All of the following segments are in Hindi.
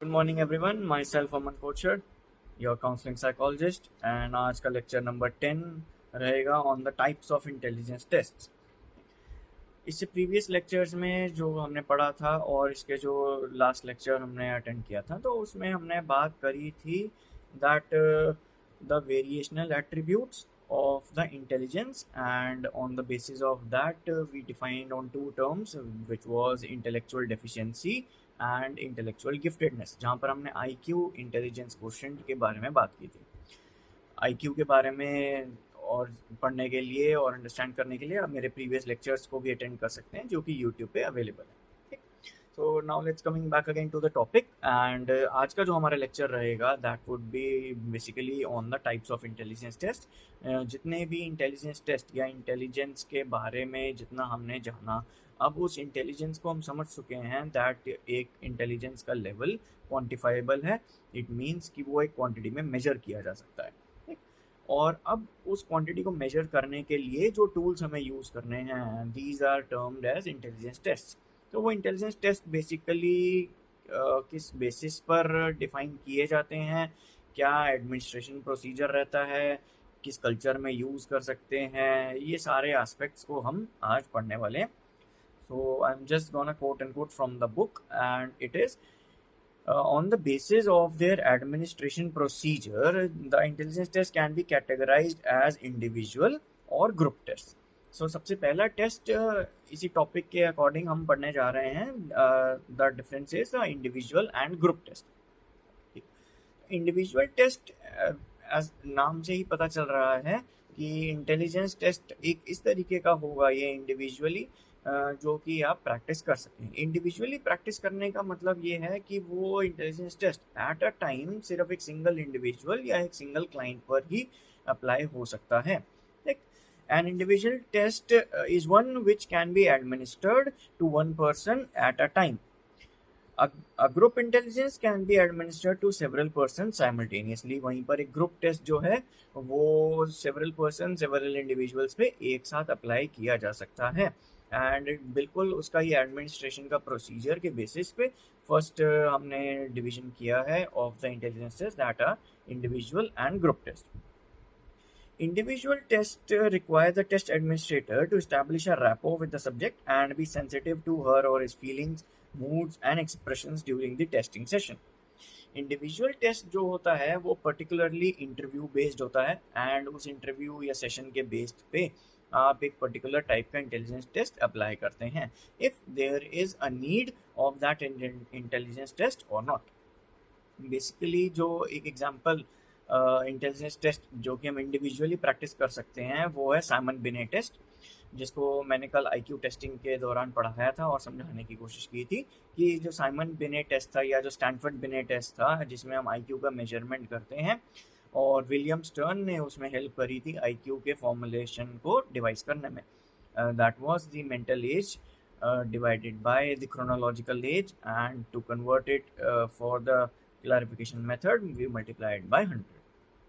Good morning everyone, myself Aman Kochar, your counselling psychologist. And आज का लेक्चर नंबर 10 रहेगा on the types of intelligence test. इससे प्रीवियस लेक्चर्स में जो हमने पढ़ा था और इसके जो लास्ट लेक्चर हमने अटेंड किया था, तो उसमें हमने बात करी थी that the variational attributes of the intelligence, and on the basis of that we defined on two terms, which was intellectual deficiency and intellectual giftedness, जहाँ पर हमने IQ इंटेलिजेंस क्वोशिएंट के बारे में बात की थी। IQ के बारे में और पढ़ने के लिए और अंडरस्टैंड करने के लिए आप मेरे प्रीवियस लेक्चर्स को भी अटेंड कर सकते हैं, जो कि यूट्यूब पे अवेलेबल है। So now let's coming back again to the topic. And आज का जो हमारा लेक्चर रहेगा that would be basically on the types of intelligence test. जितने भी इंटेलिजेंस टेस्ट या इंटेलिजेंस के बारे में जितना हमने जाना, अब उस इंटेलिजेंस को हम समझ चुके हैं दैट एक इंटेलिजेंस का लेवल क्वान्टिफाइबल है। इट मीन्स कि वो एक क्वांटिटी में मेजर किया जा सकता है। और अब उस क्वांटिटी को मेजर करने के लिए जो टूल्स हमें यूज़ करने हैं, these are termed as intelligence test. तो वो इंटेलिजेंस टेस्ट बेसिकली किस बेसिस पर डिफाइन किए जाते हैं, क्या एडमिनिस्ट्रेशन प्रोसीजर रहता है, किस कल्चर में यूज़ कर सकते हैं, ये सारे एस्पेक्ट्स को हम आज पढ़ने वाले हैं। So I am just gonna quote and quote from the book, and it is on the basis of their administration procedure, the intelligence test can be categorized as individual or group test. So सबसे पहला टेस्ट इसी टॉपिक के अकॉर्डिंग हम पढ़ने जा रहे हैं। The difference is the individual and group test. Individual test as नाम से ही पता चल रहा है कि इंटेलिजेंस टेस्ट एक इस तरीके का होगा, ये इंडिविजुअली जो कि आप प्रैक्टिस कर सकते हैं। इंडिविजुअली प्रैक्टिस करने का मतलब ये है कि वो intelligence test at a time सिर्फ एक सिंगल इंडिविजुअल या एक सिंगल क्लाइंट पर ही अप्लाई हो सकता है। An individual test is one which can be administered to one person at a time. A group intelligence can be administered to several persons simultaneously. वहीं पर एक ग्रुप टेस्ट जो है वो several person, several individuals पे एक साथ अप्लाई किया जा सकता है। एंड बिल्कुल उसका ये एडमिनिस्ट्रेशन का प्रोसीजर के बेसिस पे फर्स्ट हमने डिवीजन किया है of the intelligence test that are individual and group test. Individual tests require the test administrator to establish a rapport with the subject and be sensitive to her or his feelings, moods and expressions during the testing session. Individual test जो होता है वो पर्टिकुलरली इंटरव्यू बेस्ड होता है, एंड उस इंटरव्यू या सेशन के बेस्ड पे आप एक पर्टिकुलर टाइप का इंटेलिजेंस टेस्ट अप्लाई करते हैं if there is a need of that intelligence test और नॉट। बेसिकली जो एक एग्जांपल इंटेलिजेंस टेस्ट जो कि हम इंडिविजुअली प्रैक्टिस कर सकते हैं वो है साइमन बिनेट टेस्ट, जिसको मैंने कल IQ टेस्टिंग के दौरान पढ़ाया था और समझाने की कोशिश की थी कि जो साइमन बिनेट टेस्ट था या जो स्टैनफोर्ड बिनेट टेस्ट था जिसमें हम IQ का मेजरमेंट करते हैं, और विलियम स्टर्न ने उसमें हेल्प करी थी IQ के फॉर्मुलेशन को डिवाइस करने में। That was the mental as divided by the chronological age, and to convert it for the clarification method we multiplied by 100।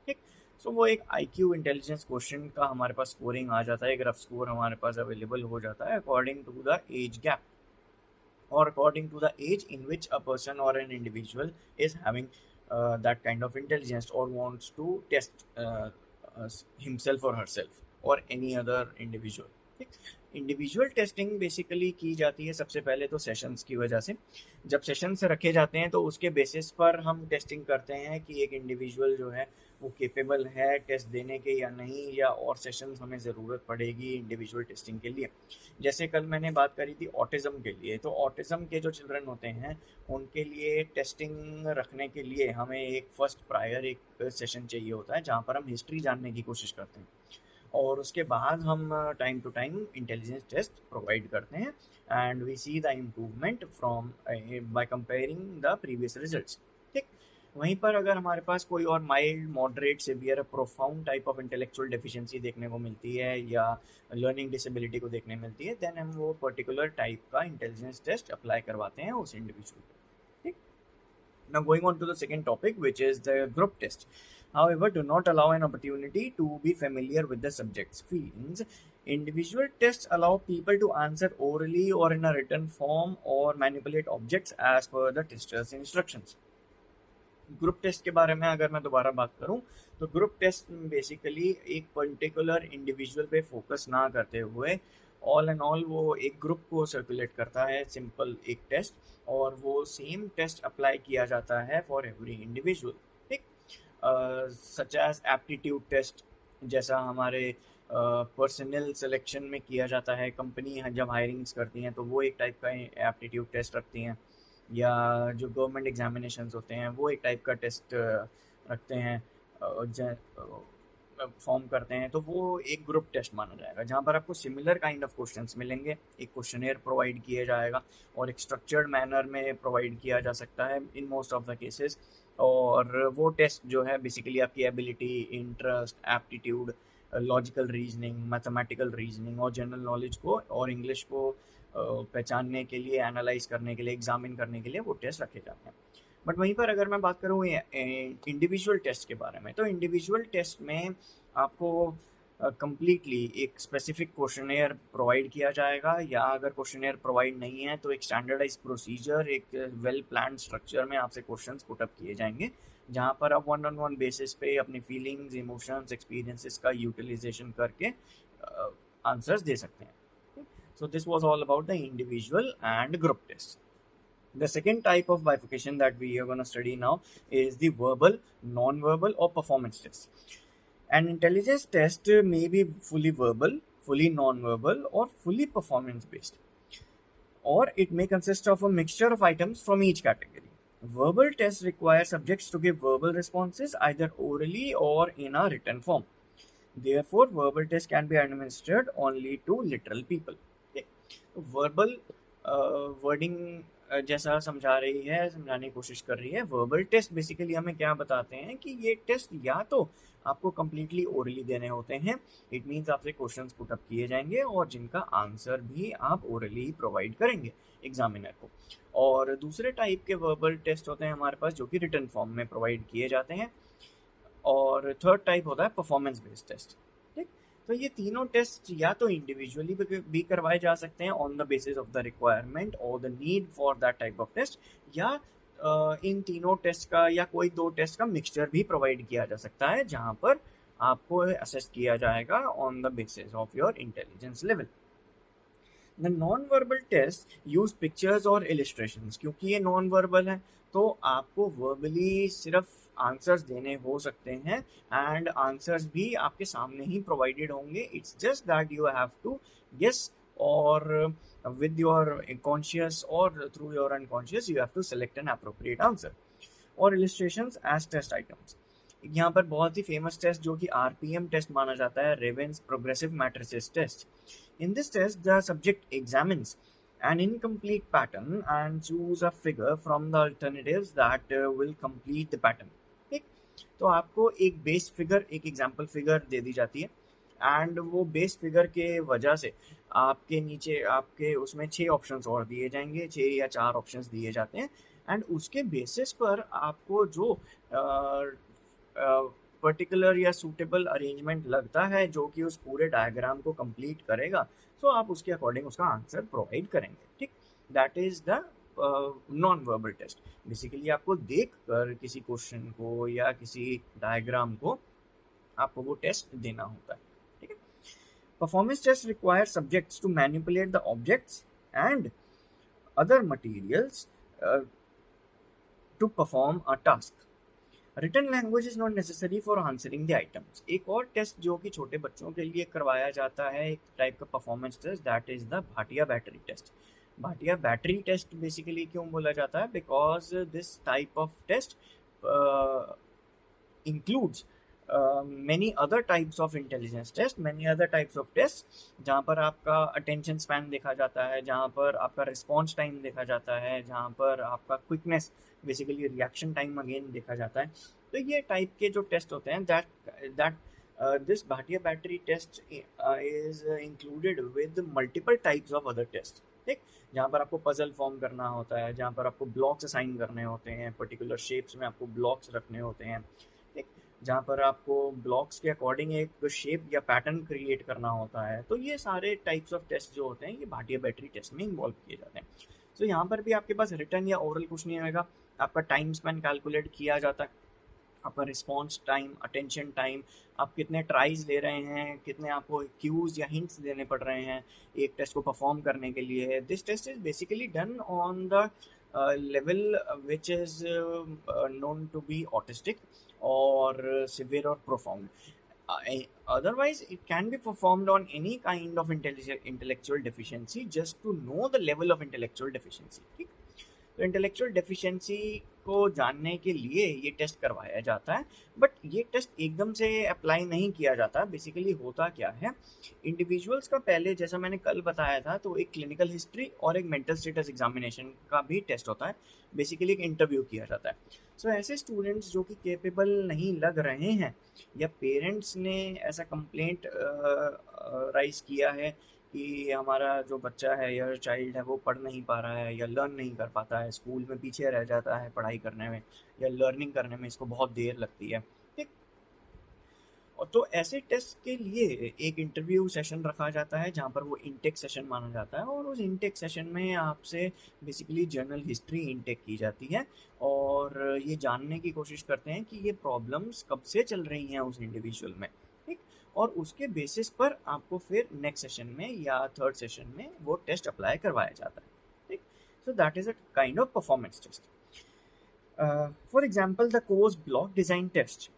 ठीक, सो वो एक IQ इंटेलिजेंस क्वेश्चन का हमारे पास स्कोरिंग आ जाता है, एक रफ स्कोर हमारे पास अवेलेबल हो जाता है according to the age gap और according to the age in which a person or an individual is having that kind of intelligence or wants to test himself or herself or any other individual। Individual testing basically की जाती है सबसे पहले तो सेशंस की वजह से। जब सेशंस रखे जाते हैं तो उसके बेसिस पर हम टेस्टिंग करते हैं कि एक इंडिविजुअल जो है वो केपेबल है टेस्ट देने के या नहीं, या और सेशंस हमें ज़रूरत पड़ेगी इंडिविजुअल टेस्टिंग के लिए। जैसे कल मैंने बात करी थी ऑटिज़म के लिए, तो ऑटिज़म के जो चिल्ड्रन होते हैं उनके लिए टेस्टिंग रखने के लिए हमें एक फर्स्ट प्रायर एक सेशन चाहिए होता है जहाँ पर हम हिस्ट्री जानने की कोशिश करते हैं, और उसके बाद हम time to time intelligence test provide करते हैं and we see the improvement from by comparing the previous results. ठीक, वहीं पर अगर हमारे पास कोई और mild, moderate, severe, profound type of intellectual deficiency देखने को मिलती है या लर्निंग डिसेबिलिटी को देखने मिलती है, देन हम वो पर्टिकुलर टाइप का इंटेलिजेंस टेस्ट अप्लाई करवाते हैं उस इंडिविजुअल को। ठीक, now going on to the second topic, which is the group test. However, do not allow an opportunity to be familiar with the subject's feelings. Individual tests allow people to answer orally or in a written form or manipulate objects as per the tester's instructions. Group test के बारे में अगर मैं दोबारा बात करूं तो ग्रुप टेस्ट बेसिकली एक पर्टिकुलर इंडिविजुअल पे फोकस ना करते हुए ऑल एंड ऑल वो एक ग्रुप को सर्कुलेट करता है, सिंपल एक टेस्ट, और वो सेम टेस्ट अप्लाई किया जाता है फॉर एवरी इंडिविजुअल। ठीक, सच एज एप्टीट्यूड टेस्ट, जैसा हमारे पर्सनल सिलेक्शन में किया जाता है, कंपनी जब हायरिंग्स करती हैं तो वो एक टाइप का एप्टीट्यूड टेस्ट रखती हैं, या जो गवर्नमेंट एग्जामिनेशंस होते हैं वो एक टाइप का टेस्ट रखते हैं, फॉर्म करते हैं, तो वो एक ग्रुप टेस्ट माना जाएगा, जहाँ पर आपको सिमिलर काइंड ऑफ क्वेश्चंस मिलेंगे, एक क्वेश्चनेयर प्रोवाइड किया जाएगा और एक स्ट्रक्चर्ड मैनर में प्रोवाइड किया जा सकता है in most of the cases. और वो टेस्ट जो है बेसिकली आपकी ability, interest, aptitude, logical reasoning, mathematical reasoning और जनरल नॉलेज को और इंग्लिश को पहचानने के लिए, एनालाइज करने के लिए, एग्जामिन करने के लिए वो टेस्ट रखे जाते हैं। बट वहीं पर अगर मैं बात करूँ इंडिविजुअल टेस्ट के बारे में, तो इंडिविजुअल टेस्ट में आपको कंप्लीटली एक स्पेसिफिक क्वेश्चनेयर प्रोवाइड किया जाएगा, या अगर क्वेश्चनेयर प्रोवाइड नहीं है तो एक स्टैंडर्डाइज प्रोसीजर, एक वेल प्लान स्ट्रक्चर में आपसे क्वेश्चंस पुट अप किए जाएंगे, जहाँ पर आप वन ऑन वन बेसिस पे अपनी फीलिंग्स, इमोशंस, एक्सपीरियंसेस का यूटिलाइजेशन करके आंसर्स दे सकते हैं। So this was all about the individual and group test. The second type of bifurcation that we are going to study now is the verbal, non-verbal or performance test. An intelligence test may be fully verbal, fully non-verbal or fully performance based, or it may consist of a mixture of items from each category. Verbal tests require subjects to give verbal responses either orally or in a written form. Therefore, verbal tests can be administered only to literal people. Verbal wording जैसा समझाने की कोशिश कर रही है। वर्बल टेस्ट बेसिकली हमें क्या बताते हैं कि ये टेस्ट या तो आपको कम्प्लीटली ओरली देने होते हैं, इट मीन्स आपसे क्वेश्चंस पुट अप किए जाएंगे और जिनका आंसर भी आप ओरली प्रोवाइड करेंगे एग्जामिनर को, और दूसरे टाइप के वर्बल टेस्ट होते हैं हमारे पास जो कि रिटन फॉर्म में प्रोवाइड किए जाते हैं, और थर्ड टाइप होता है परफॉर्मेंस बेस्ड टेस्ट। ठीक, तो ये तीनों टेस्ट या तो इंडिविजुअली भी करवाए जा सकते हैं on the basis of the requirement or the need for that type of test, या इन तीनों टेस्ट का या कोई दो टेस्ट का मिक्सचर भी प्रोवाइड किया जा सकता है, जहां पर आपको असेस किया जाएगा on the basis of your intelligence level. The non verbal test use pictures और इलिस्ट्रेशंस। क्योंकि ये नॉन वर्बल है तो आपको वर्बली सिर्फ आंसर्स देने हो सकते हैं, एंड आंसर्स भी आपके सामने ही प्रोवाइडेड होंगे। It's just that you have to guess, और with your conscious or through your unconscious you have to select an appropriate answer. और illustrations as test items, यहाँ पर बहुत ही फेमस टेस्ट जो कि RPM टेस्ट माना जाता है, Raven's progressive matrices test. In this test the subject examines an incomplete pattern and choose a figure from the alternatives that will complete the pattern. ठीक, तो आपको एक बेस फिगर, एक एग्जाम्पल फिगर दे दी जाती है, एंड वो बेस फिगर के वजह से आपके नीचे आपके उसमें 6 ऑप्शंस और दिए जाएंगे, 6 या 4 ऑप्शंस दिए जाते हैं, एंड उसके बेसिस पर आपको जो पर्टिकुलर या सूटेबल अरेंजमेंट लगता है जो कि उस पूरे डायग्राम को कंप्लीट करेगा, तो आप उसके अकॉर्डिंग उसका आंसर प्रोवाइड करेंगे। ठीक, that is the non verbal test. Basically आपको देख कर किसी क्वेश्चन को या किसी डायग्राम को आपको वो टेस्ट देना होता है। ठीक है, performance test require subjects to manipulate the objects and other materials to perform a task. Written language is not necessary for answering the items. एक और टेस्ट जो कि छोटे बच्चों के लिए करवाया जाता है, एक टाइप का performance test, that is the Bhatia battery test. Bhatia battery test basically क्यों बोला जाता है? Because this type of test includes many other types of intelligence test, many other types of tests, जहाँ पर आपका attention span देखा जाता है, जहाँ पर आपका response time देखा जाता है, जहाँ पर आपका quickness, basically reaction time again देखा जाता है। तो ये टाइप के जो टेस्ट होते हैं that this Bhatia battery test is included with multiple types of other tests। ठीक, जहाँ पर आपको पजल फॉर्म करना होता है, जहाँ पर आपको ब्लॉक्स असाइन करने होते हैं, पर्टिकुलर शेप्स में आपको ब्लॉक्स रखने होते हैं, ठीक, जहाँ पर आपको ब्लॉक्स के अकॉर्डिंग एक शेप या पैटर्न क्रिएट करना होता है। तो ये सारे टाइप्स ऑफ टेस्ट जो होते हैं ये भाटिया बैटरी टेस्ट में इन्वॉल्व किए जाते हैं। तो यहाँ पर भी आपके पास रिटर्न या ओरल कुछ नहीं आएगा, आपका टाइम स्पेन कैलकुलेट किया जाता है, आपका रिस्पॉन्स टाइम, अटेंशन टाइम, आप कितने ट्राइज ले रहे हैं, कितने आपको क्यूज या हिंट्स देने पड़ रहे हैं एक टेस्ट को परफॉर्म करने के लिए. This test is basically done on the level which is known to be autistic or severe or profound. Otherwise, it can be performed on any kind of intellectual deficiency, just to know the level of intellectual deficiency. ठीक, तो इंटेलेक्चुअल डेफिशिएंसी को जानने के लिए ये टेस्ट करवाया जाता है, बट ये टेस्ट एकदम से अप्लाई नहीं किया जाता. बेसिकली होता क्या है, इंडिविजुअल्स का पहले, जैसा मैंने कल बताया था, तो एक क्लिनिकल हिस्ट्री और एक मेंटल स्टेटस एग्जामिनेशन का भी टेस्ट होता है. बेसिकली एक इंटरव्यू किया जाता है. सो ऐसे स्टूडेंट्स जो कि केपेबल नहीं लग रहे हैं, या पेरेंट्स ने ऐसा कंप्लेंट राइज किया है कि हमारा जो बच्चा है या चाइल्ड है वो पढ़ नहीं पा रहा है या लर्न नहीं कर पाता है, स्कूल में पीछे रह जाता है पढ़ाई करने में, या लर्निंग करने में इसको बहुत देर लगती है, ठीक. और तो ऐसे टेस्ट के लिए एक इंटरव्यू सेशन रखा जाता है जहाँ पर वो इनटेक सेशन माना जाता है, और उस इनटेक सेशन में आपसे बेसिकली जर्नल हिस्ट्री इनटेक की जाती है, और ये जानने की कोशिश करते हैं कि ये प्रॉब्लम्स कब से चल रही हैं उस इंडिविजुअल में, ठीक. और उसके बेसिस पर आपको फिर नेक्स्ट सेशन में या थर्ड सेशन में वो टेस्ट अप्लाई करवाया जाता है, ठीक. So that is a kind of performance test. For example, the Kohs block design test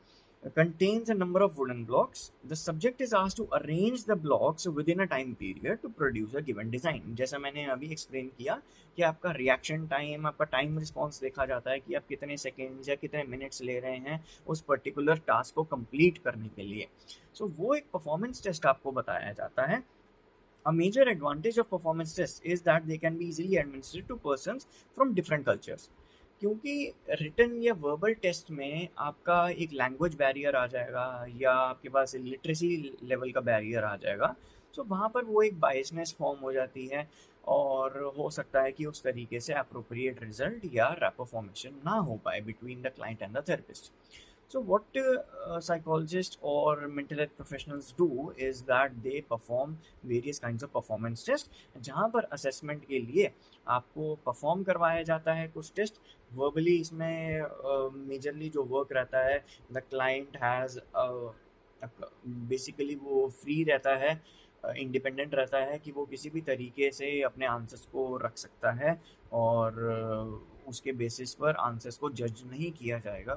contains a number of wooden blocks. The subject is asked to arrange the blocks within a time period to produce a given design. जैसा मैंने अभी एक्सप्लेन किया कि आपका रिएक्शन टाइम, आपका टाइम रिस्पॉन्स देखा जाता है कि आप कितने सेकेंड्स या कितने मिनट्स ले रहे हैं उस पर्टिकुलर टास्क को कंप्लीट करने के लिए. सो वो एक परफॉर्मेंस टेस्ट आपको बताया जाता है. A major advantage of performance tests is that they can be easily administered to persons from different cultures. क्योंकि रिटन या वर्बल टेस्ट में आपका एक लैंग्वेज बैरियर आ जाएगा, या आपके पास लिटरेसी लेवल का बैरियर आ जाएगा. सो वहाँ पर वो एक बायसनेस फॉर्म हो जाती है, और हो सकता है कि उस तरीके से अप्रोप्रिएट रिजल्ट या रैपर फॉर्मेशन ना हो पाए between the client and the therapist. So what psychologists or mental health professionals do is that they perform various kinds of performance tests, जहाँ पर assessment के लिए आपको perform करवाया जाता है कुछ टेस्ट. verbally इसमें मेजरली जो वर्क रहता है, the client has बेसिकली वो फ्री रहता है, इंडिपेंडेंट रहता है कि वो किसी भी तरीके से अपने आंसर्स को रख सकता है, और उसके बेसिस पर आंसर्स को जज नहीं किया जाएगा.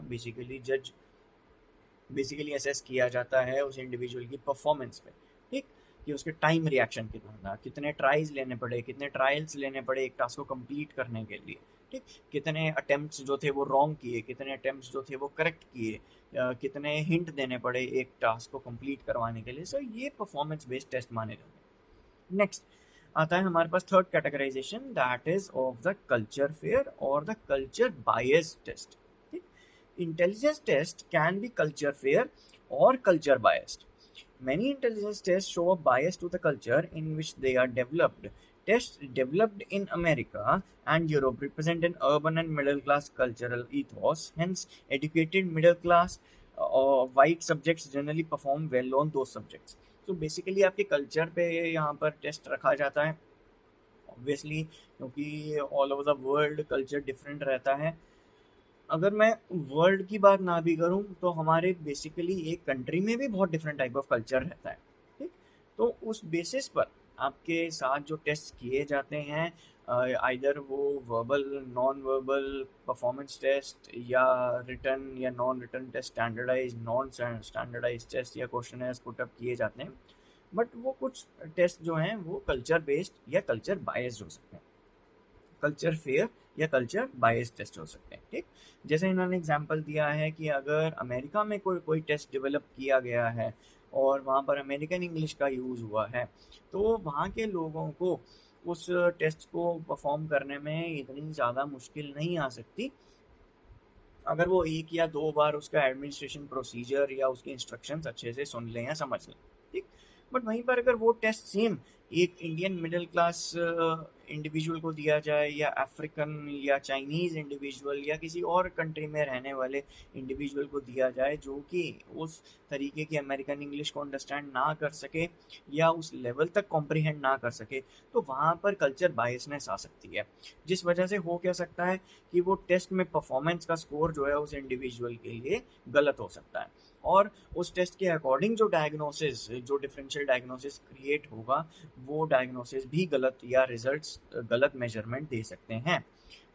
बेसिकली असेस किया जाता है उस इंडिविजुअल की परफॉर्मेंस पे, ठीक, कि उसके टाइम रिएक्शन कितना था, कितने ट्राइज लेने पड़े, कितने ट्रायल्स लेने पड़े एक टास्क को कंप्लीट करने के लिए, ठीक, कितने अटेम्प्ट्स जो थे वो रॉन्ग किए, कितने अटेम्प्ट्स जो थे वो करेक्ट किए, कितने हिंट देने पड़े एक टास्क को कंप्लीट करवाने के लिए. सो ये परफॉर्मेंस बेस्ड टेस्ट माने जाते हैं. नेक्स्ट आता है हमारे पास third categorization, that is of the culture fair or the culture bias test. Intelligence tests can be culture fair or culture biased. Many intelligence tests show a bias to the culture in which they are developed. Tests developed in America and Europe represent an urban and middle class cultural ethos. Hence, educated middle class or white subjects generally perform well on those subjects. So basically आपके कल्चर पे यहाँ पर टेस्ट रखा जाता है, ऑब्वियसली क्योंकि all over the world culture different रहता है. अगर मैं वर्ल्ड की बात ना भी करूं तो हमारे बेसिकली एक कंट्री में भी बहुत डिफरेंट टाइप ऑफ कल्चर रहता है, ठीक. तो उस बेसिस पर आपके साथ जो टेस्ट किए जाते हैं, आइदर वो verbal, non verbal performance test, या रिटन या non written test, standardise, non standardise test या क्वेश्चनर्स पुटअप किए जाते हैं. बट वो कुछ टेस्ट जो हैं वो कल्चर बेस्ड या कल्चर बायस्ड हो सकते हैं, कल्चर फेयर या कल्चर बायस्ड टेस्ट हो सकते हैं, ठीक. जैसे इन्होंने एग्जांपल दिया है कि अगर अमेरिका में कोई टेस्ट डेवलप किया गया है और वहाँ पर अमेरिकन इंग्लिश का यूज़ हुआ है, तो वहाँ के लोगों को उस टेस्ट को परफॉर्म करने में इतनी ज़्यादा मुश्किल नहीं आ सकती अगर वो एक या दो बार उसका एडमिनिस्ट्रेशन प्रोसीजर या उसके इंस्ट्रक्शंस अच्छे से सुन लें या समझ लें, ठीक. बट वहीं पर अगर वो टेस्ट सेम एक इंडियन मिडिल क्लास इंडिविजुअल को दिया जाए, या अफ्रीकन या चाइनीज़ इंडिविजुअल या किसी और कंट्री में रहने वाले इंडिविजुअल को दिया जाए जो कि उस तरीके की अमेरिकन इंग्लिश को अंडरस्टैंड ना कर सके या उस लेवल तक कॉम्प्रिहेंड ना कर सके, तो वहाँ पर कल्चर बायसनेस आ सकती है, जिस वजह से हो क्या सकता है कि वो टेस्ट में परफॉर्मेंस का स्कोर जो है उस इंडिविजुअल के लिए गलत हो सकता है, और उस टेस्ट के अकॉर्डिंग जो डायग्नोसिस, जो डिफरेंशियल डायग्नोसिस क्रिएट होगा, वो डायग्नोसिस भी गलत या रिजल्ट्स गलत मेजरमेंट दे सकते हैं।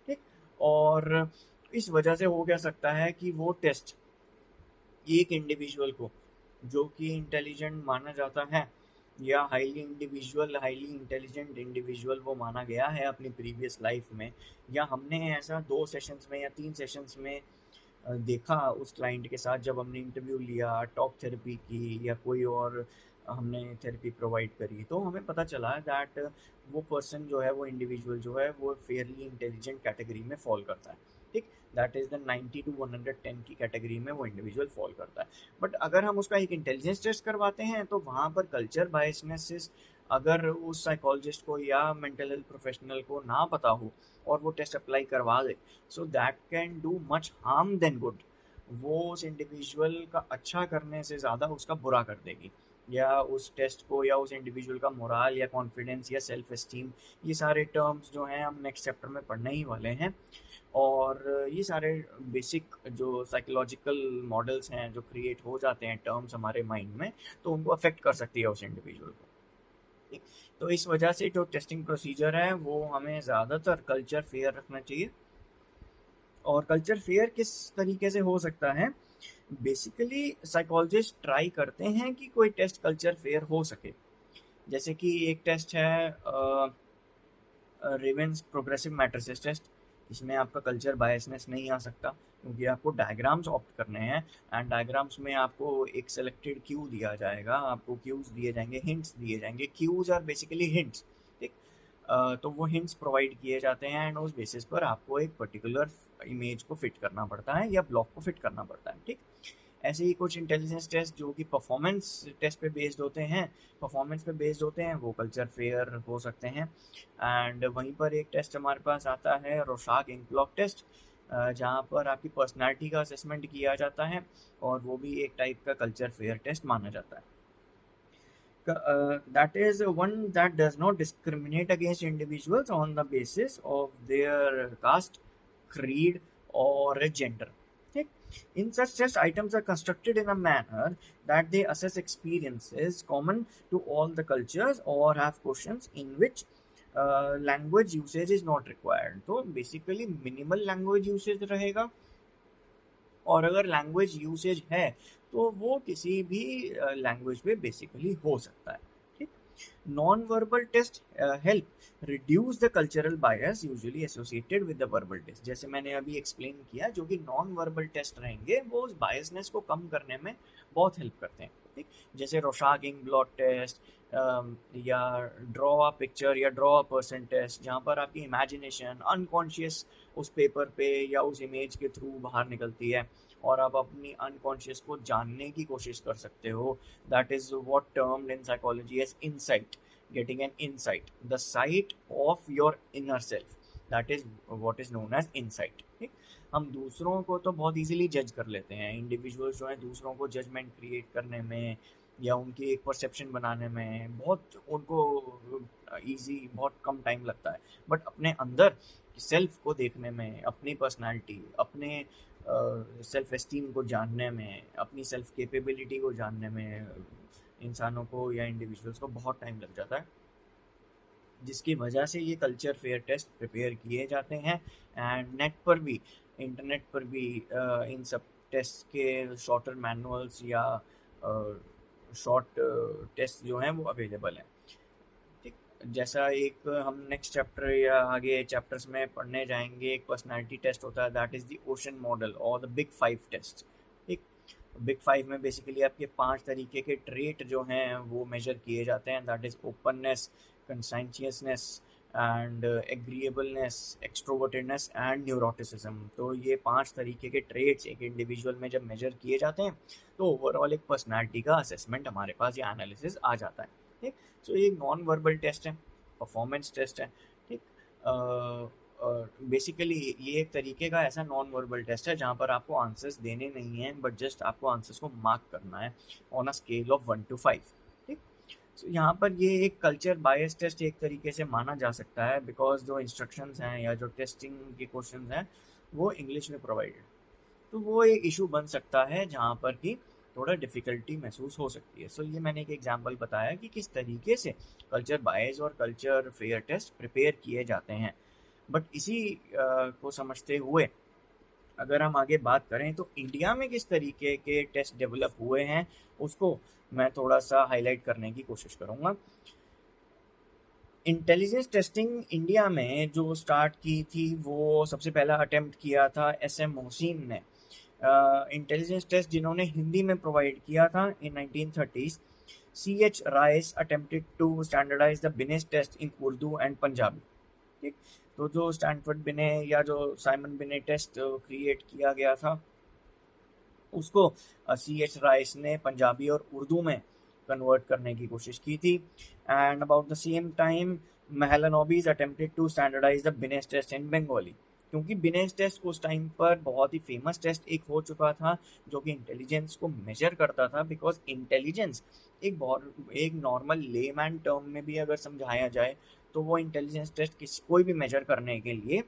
ठीक, और इस वजह से हो क्या सकता है कि वो टेस्ट एक इंडिविजुअल को जो कि इंटेलिजेंट माना जाता है या हाईली इंटेलिजेंट इंडिविजुअल वो माना गया है अपनी प्रीवियस लाइफ में, या हमने ऐसा 2 सेशंस में या 3 सेशंस में देखा उस क्लाइंट के साथ जब हमने इंटरव्यू लिया, टॉक थेरेपी की या कोई और हमने थेरेपी प्रोवाइड करी, तो हमें पता चला दैट वो पर्सन जो है, वो इंडिविजुअल जो है, वो फेयरली इंटेलिजेंट कैटेगरी में फॉल करता है। ठीक, दैट इज़ द 90 to 110 की कैटेगरी में वो इंडिविजुअल फॉल करता है। बट अगर हम उसका एक इंटेलिजेंस टेस्ट करवाते हैं तो वहाँ पर कल्चर बायसनेसेस अगर उस साइकोलॉजिस्ट को या मेंटल हेल्थ प्रोफेशनल को ना पता हो और वो टेस्ट अप्लाई करवा दे, so that can do much harm then good. वो उस इंडिविजुअल का अच्छा करने से ज़्यादा उसका बुरा कर देगी, या उस टेस्ट को या उस इंडिविजुअल का मोरल या कॉन्फिडेंस या सेल्फ एस्टीम, ये सारे टर्म्स जो हैं हम नेक्स्ट चैप्टर में पढ़ने ही वाले हैं, और ये सारे बेसिक जो साइकोलॉजिकल मॉडल्स हैं जो क्रिएट हो जाते हैं टर्म्स हमारे माइंड में, तो उनको अफेक्ट कर सकती है उस इंडिविजुअल को। तो इस वजह से जो टेस्टिंग प्रोसीजर है वो हमें ज़्यादातर कल्चर फेयर रखना चाहिए। और कल्चर फेयर किस तरीके से हो सकता है, बेसिकली साइकोलॉजिस्ट ट्राई करते हैं कि कोई टेस्ट कल्चर फेयर हो सके। जैसे कि एक टेस्ट है रेवेंस प्रोग्रेसिव मैट्रिसेस टेस्ट, इसमें आपका कल्चर बायसनेस नहीं आ सकता क्योंकि आपको डायग्राम्स ऑप्ट करने हैं, एंड डायग्राम्स में आपको एक सेलेक्टेड क्यू दिया जाएगा, आपको क्यूज दिए जाएंगे, हिंट्स दिए जाएंगे। Cues are basically hints. ठीक, तो वो हिंट्स प्रोवाइड किए जाते हैं एंड उस बेसिस पर आपको एक पर्टिकुलर इमेज को फिट करना पड़ता है या ब्लॉक को फिट करना पड़ता है। ठीक, ऐसे ही कुछ इंटेलिजेंस टेस्ट जो कि परफॉर्मेंस टेस्ट पे बेस्ड होते हैं, वो कल्चर फेयर हो सकते हैं। एंड वहीं पर एक टेस्ट हमारे पास आता है रोशाक इंकलॉक टेस्ट, जहाँ पर आपकी पर्सनालिटी का असेसमेंट किया जाता है, और वो भी एक टाइप का कल्चर फेयर टेस्ट माना जाता है। That is one that does not discriminate against individuals on the basis of their caste, creed, or gender. Okay? In such test, items are constructed in a manner that they assess experiences common to all the cultures or have questions in which language usage is not required. तो basically minimal language usage रहेगा, और अगर लैंग्वेज यूसेज है तो वो किसी भी लैंग्वेज में बेसिकली हो सकता है। ठीक, non verbal test help reduce the cultural bias usually associated with the verbal test. जैसे मैंने अभी एक्सप्लेन किया, जो कि नॉन वर्बल टेस्ट रहेंगे वो उस बायसनेस को कम करने में बहुत हेल्प करते हैं। ठीक, जैसे रोशाक इंकलॉक टेस्ट या ड्रॉ अ पिक्चर या ड्रॉ अ पर्सन टेस्ट, जहाँ पर आपकी इमेजिनेशन अनकॉन्शियस उस पेपर पे या उस इमेज के थ्रू बाहर निकलती है और आप अपनी अनकॉन्शियस को जानने की कोशिश कर सकते हो। That is what termed in psychology as insight, getting an insight, the sight of your inner self, that is what is known as insight. ठीक, हम दूसरों को तो बहुत इजीली जज कर लेते हैं, इंडिविजुअल्स जो हैं दूसरों को जजमेंट क्रिएट करने में या उनकी एक परसेप्शन बनाने में बहुत उनको बहुत कम टाइम लगता है, बट अपने अंदर सेल्फ को देखने में, अपनी पर्सनालिटी, अपने सेल्फ एस्टीम को जानने में, अपनी सेल्फ कैपेबिलिटी को जानने में इंसानों को या इंडिविजुअल्स को बहुत टाइम लग जाता है, जिसकी वजह से ये कल्चर फेयर टेस्ट प्रिपेयर किए जाते हैं। एंड नेट पर भी, इंटरनेट पर भी इन सब टेस्ट के शॉर्टर मैनुअल्स या शॉर्ट टेस्ट जो हैं वो अवेलेबल हैं। ठीक, जैसा एक हम नेक्स्ट चैप्टर या आगे चैप्टर्स में पढ़ने जाएंगे, एक पर्सनालिटी टेस्ट होता है, that is the ocean model और द बिग 5 टेस्ट। ठीक, बिग 5 में बेसिकली आपके 5 तरीके के ट्रेट जो हैं वो मेजर किए जाते हैं, that is openness, consciousness and agreeableness, extrovertedness and neuroticism. तो ये 5 तरीके के ट्रेट्स एक इंडिविजुअल में जब मेजर किए जाते हैं तो ओवरऑल एक पर्सनालिटी का असेसमेंट हमारे पास या एनालिसिस आ जाता है। ठीक, सो ये नॉन वर्बल टेस्ट है, परफॉर्मेंस टेस्ट है। ठीक, बेसिकली ये एक तरीके का ऐसा नॉन वर्बल टेस्ट है जहाँ पर आपको आंसर्स देने नहीं हैं, बट जस्ट आपको आंसर्स को मार्क करना है on a scale of 1 to 5। ठीक, तो यहाँ पर ये एक कल्चर बायस टेस्ट एक तरीके से माना जा सकता है, बिकॉज जो इंस्ट्रक्शंस हैं या जो टेस्टिंग के क्वेश्चंस हैं वो इंग्लिश में प्रोवाइडेड, तो वो एक इशू बन सकता है जहाँ पर कि थोड़ा डिफ़िकल्टी महसूस हो सकती है। सो ये मैंने एक एग्जांपल बताया कि किस तरीके से कल्चर बायस और कल्चर फेयर टेस्ट प्रिपेयर किए जाते हैं। बट इसी को समझते हुए अगर हम आगे बात करें तो इंडिया में किस तरीके के टेस्ट डेवलप हुए हैं उसको मैं थोड़ा सा हाईलाइट करने की कोशिश करूँगा। इंटेलिजेंस टेस्टिंग इंडिया में जो स्टार्ट की थी वो सबसे पहला अटेम्प्ट किया था एस.एम. मोहसिन ने। इंटेलिजेंस टेस्ट जिन्होंने हिंदी में प्रोवाइड किया था in 1930s। C.H. Rice attempted to standardise the Binet test in Urdu and Punjabi. ठीक, तो जो स्टैनफोर्ड बिने या जो साइमन बिने टेस्ट क्रिएट किया गया था उसको C.H. राइस ने पंजाबी और उर्दू में कन्वर्ट करने की कोशिश की थी। And about the same time Mahalanobis attempted to standardise the Binet test in Bengali, क्योंकि बिनेट टेस्ट उस टाइम पर बहुत ही फेमस टेस्ट एक हो चुका था जो कि इंटेलिजेंस को मेजर करता था। बिकॉज इंटेलिजेंस एक नॉर्मल लेमैन टर्म में भी अगर समझाया जाए तो वो इंटेलिजेंस टेस्ट कोई भी मेजर करने के लिए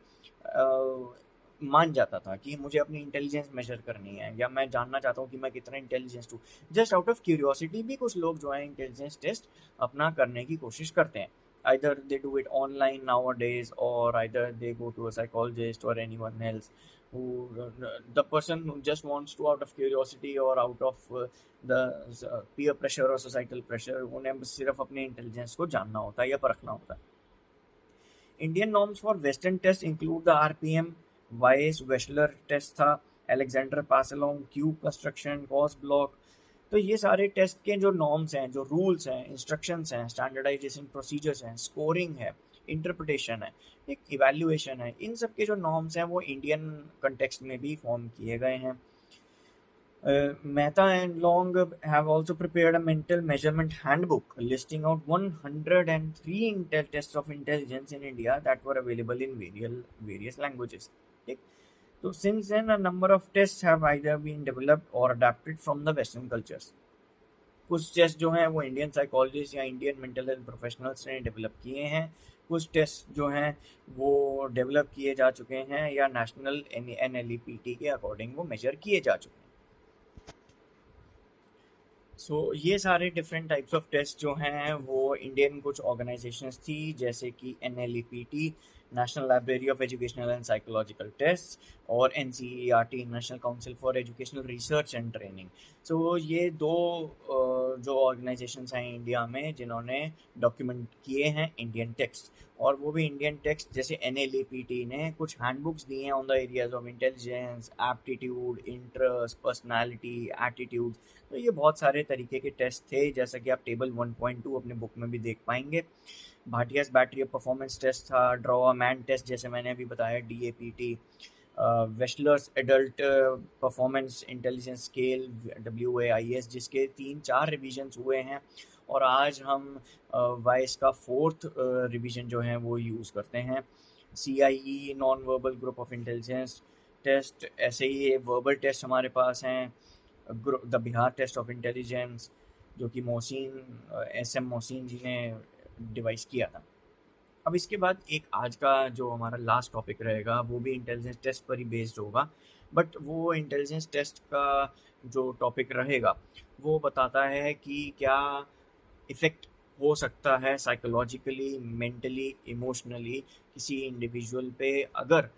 मान जाता था कि मुझे अपनी इंटेलिजेंस मेजर करनी है या मैं जानना चाहता हूँ कि मैं कितना इंटेलिजेंस हूँ। जस्ट आउट ऑफ क्यूरियोसिटी भी कुछ लोग जो है इंटेलिजेंस टेस्ट अपना करने की कोशिश करते हैं। Either they do it online nowadays or either they go to a psychologist or anyone else who the person who just wants to out of curiosity or out of the peer pressure or societal pressure उन्हें सिर्फ अपने इंटेलिजेंस को जानना होता है या परखना होता है। Indian norms for western test include the RPM, वाइस वेशलर टेस्ट था, Alexander Passalong, cube construction, Kohs block. तो ये सारे टेस्ट के जो नॉर्म्स हैं, जो रूल्स हैं, इंस्ट्रक्शंस हैं, स्टैंडर्डाइजेशन प्रोसीजर्स हैं, स्कोरिंग है, इंटरप्रिटेशन है, एक इवैल्यूएशन है, इन सब के जो नॉर्म्स हैं वो इंडियन कंटेक्स्ट में भी फॉर्म किए गए हैं। Mehta and Long have also prepared a mental measurement handbook listing out 103 tests of intelligence in India that were available in various languages. ठीक, तो since then a number of tests have either been developed or adapted from the Western cultures. कुछ टेस्ट जो हैं वो इंडियन साइकोलॉजिस्ट या इंडियन मेंटल हेल्थ प्रोफेशनल्स ने डेवलप किए हैं, कुछ टेस्ट जो हैं वो डेवलप किए जा चुके हैं या नेशनल NLEPT के अकॉर्डिंग वो मेजर किए जा चुके हैं। सो ये सारे डिफरेंट टाइप्स ऑफ टेस्ट जो हैं वो इंडियन कुछ ऑर्गेनाइजेशंस थी जैसे कि NLEPT, national library of educational and psychological test, और NCERT, national council for educational research and training. So ये दो जो ऑर्गेनाइजेशंस हैं इंडिया में जिन्होंने डॉक्यूमेंट किए हैं इंडियन टेक्स्ट, और वो भी इंडियन टेक्स्ट जैसे NLEPT ने कुछ हैंडबुक्स दी हैं on the areas of intelligence, aptitude, interest, personality, attitude. तो ये बहुत सारे तरीके के टेस्ट थे जैसा कि आप टेबल 1.2 अपने बुक में भी देख पाएंगे। Bhatia's battery of performance test था, ड्रॉ मैन टेस्ट जैसे मैंने अभी बताया, DAPT, Wechsler's adult performance intelligence scale WAIS, जिसके 3-4 रिविजन्स हुए हैं और आज हम वाइस का 4th रिवीजन जो है वो यूज़ करते हैं। CIE non verbal group of intelligence test, ऐसे ही वर्बल टेस्ट हमारे पास हैं, the Bihar test of intelligence जो कि SM मोहसिन जी ने डिवाइस किया था। अब इसके बाद एक आज का जो हमारा लास्ट टॉपिक रहेगा वो भी इंटेलिजेंस टेस्ट पर ही बेस्ड होगा, बट वो इंटेलिजेंस टेस्ट का जो टॉपिक रहेगा वो बताता है कि क्या इफ़ेक्ट हो सकता है साइकोलॉजिकली, मेंटली, इमोशनली किसी इंडिविजुअल पे अगर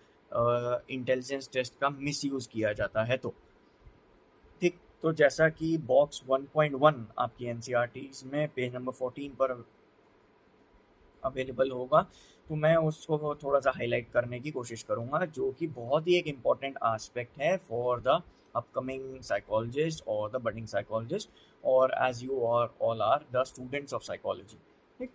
इंटेलिजेंस टेस्ट का मिसयूज़ किया जाता है। तो ठीक, तो जैसा कि बॉक्स 1.1 आपकी NCERTs में पेज नंबर 14 पर अवेलेबल होगा, तो मैं उसको थोड़ा सा हाईलाइट करने की कोशिश करूँगा जो कि बहुत ही एक इम्पॉर्टेंट आस्पेक्ट है फॉर द अपकमिंग साइकोलॉजिस्ट और द बडिंग साइकोलॉजिस्ट और एज यू और all are the students of psychology. ठीक,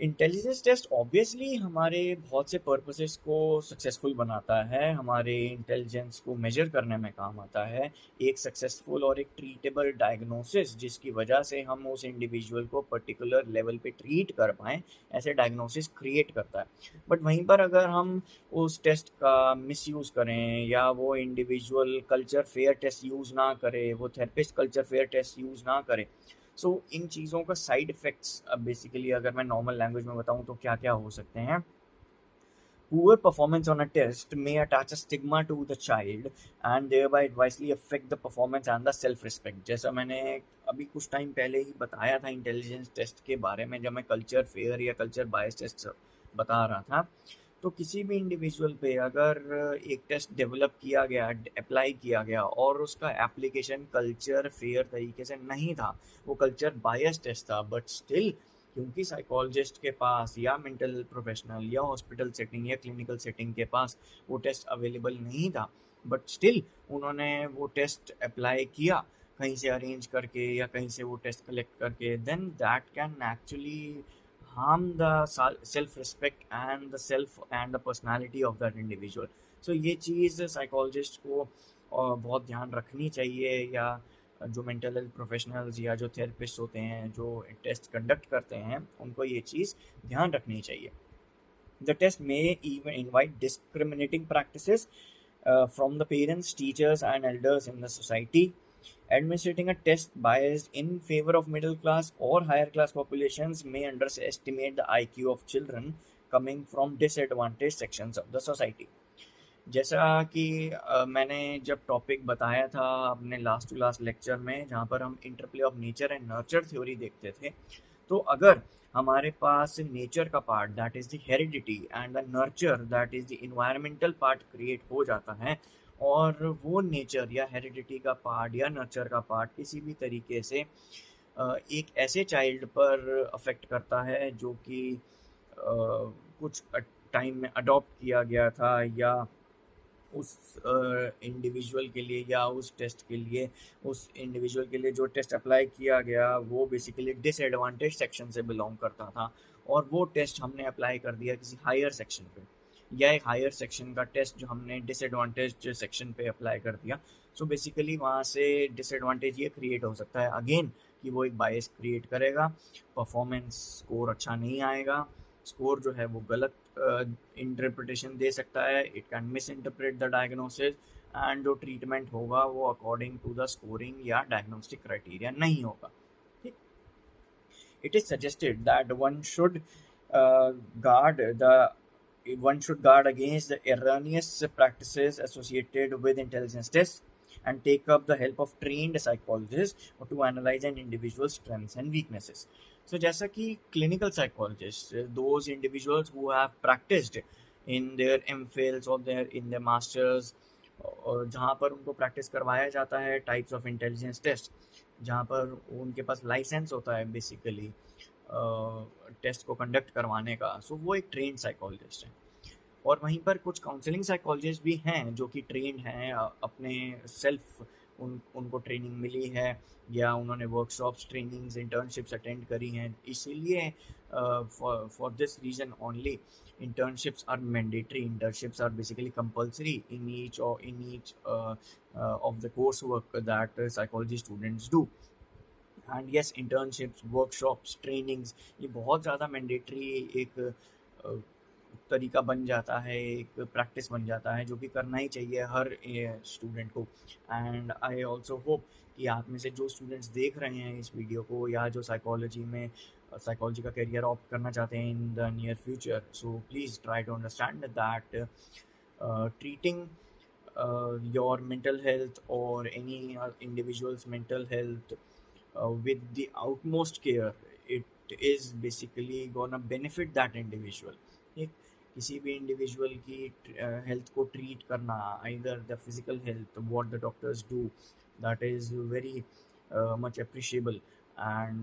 इंटेलिजेंस टेस्ट ऑब्वियसली हमारे बहुत से पर्पसेस को सक्सेसफुल बनाता है, हमारे इंटेलिजेंस को मेजर करने में काम आता है। एक सक्सेसफुल और एक ट्रीटेबल डायग्नोसिस जिसकी वजह से हम उस इंडिविजुअल को पर्टिकुलर लेवल पे ट्रीट कर पाएँ, ऐसे डायग्नोसिस क्रिएट करता है। बट वहीं पर अगर हम उस टेस्ट का मिसयूज़ करें या वो individual culture fair test use ना करे, वो therapist culture fair test use ना करे, सो इन चीज़ों का साइड इफ़ेक्ट्स अब बेसिकली अगर मैं नॉर्मल लैंग्वेज में बताऊँ तो क्या-क्या हो सकते हैं। Poor performance on a test may attach a stigma to the child and thereby adversely affect the performance and the self-respect. जैसा मैंने अभी कुछ टाइम पहले ही बताया था इंटेलिजेंस टेस्ट के बारे में, जब मैं कल्चर फेयर या कल्चर बायस टेस्ट बता रहा था, तो किसी भी इंडिविजुअल पे अगर एक टेस्ट डेवलप किया गया, अप्लाई किया गया और उसका एप्लीकेशन कल्चर फेयर तरीके से नहीं था, वो कल्चर बायस टेस्ट था, बट स्टिल क्योंकि साइकोलॉजिस्ट के पास या मेंटल प्रोफेशनल या हॉस्पिटल सेटिंग या क्लिनिकल सेटिंग के पास वो टेस्ट अवेलेबल नहीं था, बट स्टिल उन्होंने वो टेस्ट अप्लाई किया कहीं से अरेंज करके या कहीं से वो टेस्ट कलेक्ट करके, then that can actually harm the self respect and the self and the personality of that individual. So ये चीज़ साइकोलॉजिस्ट को बहुत ध्यान रखनी चाहिए, या जो मेंटल हेल्थ प्रोफेशनल्स या जो थेरेपिस्ट होते हैं जो टेस्ट कंडक्ट करते हैं उनको ये चीज़ ध्यान रखनी चाहिए. The test may even invite discriminating practices from the parents, teachers, and elders in the society. Administering a test biased in favor of middle class or higher class populations may underestimate the IQ of children coming from disadvantaged sections of the society. जैसा कि मैंने जब टॉपिक बताया था अपने लास्ट टू लास्ट लेक्चर में, जहाँ पर हम interplay of nature and nurture theory देखते थे, तो अगर हमारे पास नेचर का part that is the heredity and the nurture that is the environmental part create हो जाता है, और वो नेचर या हेरिडिटी का पार्ट या नर्चर का पार्ट किसी भी तरीके से एक ऐसे चाइल्ड पर अफेक्ट करता है जो कि कुछ टाइम में अडॉप्ट किया गया था, या उस इंडिविजुअल के लिए या उस टेस्ट के लिए, उस इंडिविजुअल के लिए जो टेस्ट अप्लाई किया गया वो बेसिकली डिसएडवांटेज सेक्शन से बिलोंग करता था, और वो टेस्ट हमने अप्लाई कर दिया किसी हायर सेक्शन पे, या एक हायर सेक्शन का टेस्ट जो हमने डिसएडवांटेज सेक्शन पे अप्लाई कर दिया. सो बेसिकली वहाँ से डिसएडवांटेज ये क्रिएट हो सकता है अगेन कि वो एक बायस क्रिएट करेगा, परफॉर्मेंस स्कोर अच्छा नहीं आएगा, स्कोर जो है वो गलत इंटरप्रिटेशन दे सकता है, it can miss interpret the diagnosis, and जो ट्रीटमेंट होगा वो अकॉर्डिंग टू द स्कोरिंग या डायग्नोस्टिक क्राइटेरिया नहीं होगा. ठीक. It is suggested that guard the one should guard against the erroneous practices associated with intelligence tests and take up the help of trained psychologists to analyze an individual's strengths and weaknesses. So जैसा कि clinical psychologists, those individuals who have practiced in their MPhils or in their masters, और जहाँ पर उनको प्रैक्टिस करवाया जाता है टाइप्स ऑफ इंटेलिजेंस टेस्ट, जहाँ पर उनके पास लाइसेंस होता है बेसिकली टेस्ट को कंडक्ट करवाने का, सो वो एक ट्रेंड साइकोलॉजिस्ट है. और वहीं पर कुछ काउंसलिंग साइकोलॉजिस्ट भी हैं जो कि ट्रेंड हैं, अपने सेल्फ उनको ट्रेनिंग मिली है या उन्होंने वर्कशॉप्स, ट्रेनिंग्स, इंटर्नशिप्स अटेंड करी हैं, इसीलिए for this reason only internships are mandatory. Internships are basically compulsory in each of the coursework that psychology students do. And yes, internships, workshops, trainings, ये बहुत ज़्यादा मैंडेटरी एक तरीका बन जाता है, एक प्रैक्टिस बन जाता है जो कि करना ही चाहिए हर स्टूडेंट को. एंड आई ऑल्सो होप कि आप में से जो स्टूडेंट्स देख रहे हैं इस वीडियो को, या जो साइकोलॉजी का करियर ऑप्ट करना चाहते हैं in the near future, so please try to understand that treating your mental health or any individual's mental health with the utmost care, it is basically gonna benefit that individual. ठीक, किसी भी इंडिविजुअल की हेल्थ को ट्रीट करना, either the physical health, what the doctors do, that is very much appreciable, and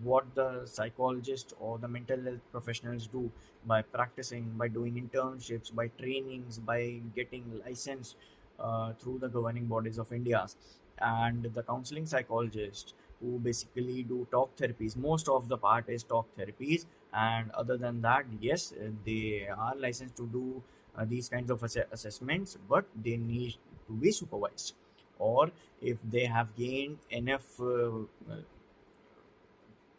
what the psychologist or the mental health professionals do by practicing, by doing internships, by trainings, by getting licensed through the governing bodies of India, and the counseling psychologist who basically do talk therapies. Most of the part is talk therapies, and other than that, yes, they are licensed to do these kinds of assessments, but they need to be supervised, or if they have gained enough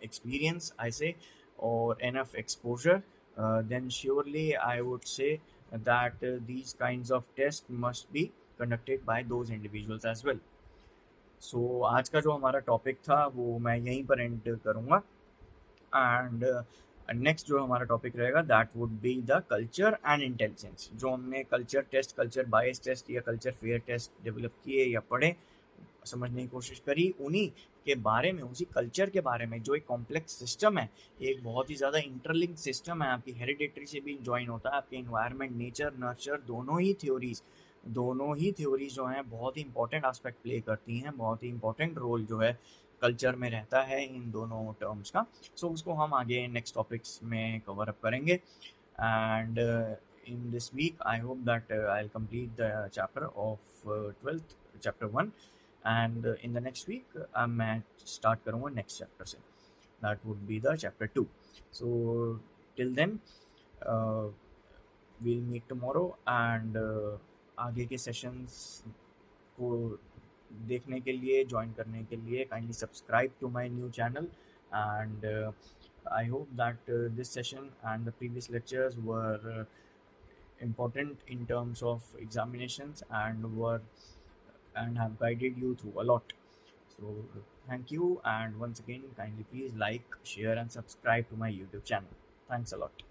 experience, I say, or enough exposure, then surely I would say that these kinds of tests must be conducted by those individuals as well. So आज का जो हमारा टॉपिक था वो मैं यहीं पर एंड करूँगा, एंड नेक्स्ट जो हमारा टॉपिक रहेगा that would be the culture and intelligence. जो हमने culture test, culture bias test या कल्चर फेयर टेस्ट डेवलप किए या पढ़े, समझने की कोशिश करी, उन्हीं के बारे में, उसी कल्चर के बारे में, जो एक कॉम्प्लेक्स सिस्टम है, एक बहुत ही ज़्यादा इंटरलिंक सिस्टम है, आपकी हेरिडेटरी से भी ज्वाइन होता है, आपके इन्वायरमेंट, नेचर, नर्चर, दोनों ही थ्योरीज जो हैं बहुत ही इंपॉर्टेंट एस्पेक्ट प्ले करती हैं, बहुत ही इंपॉर्टेंट रोल जो है कल्चर में रहता है इन दोनों टर्म्स का। सो उसको हम आगे नेक्स्ट टॉपिक्स में कवर अप करेंगे, and in this week I hope that I'll complete the chapter of 12th chapter 1, and in the next week मैं start करूँगा next chapter से, that would be the chapter 2. So till then we'll meet tomorrow, and आगे के सेशंस को देखने के लिए, ज्वाइन करने के लिए kindly subscribe to my new channel, and I hope that this session and the previous lectures were important in terms of examinations and have guided you through a lot. So thank you, and once again kindly please like, share and subscribe to my YouTube channel. Thanks a lot.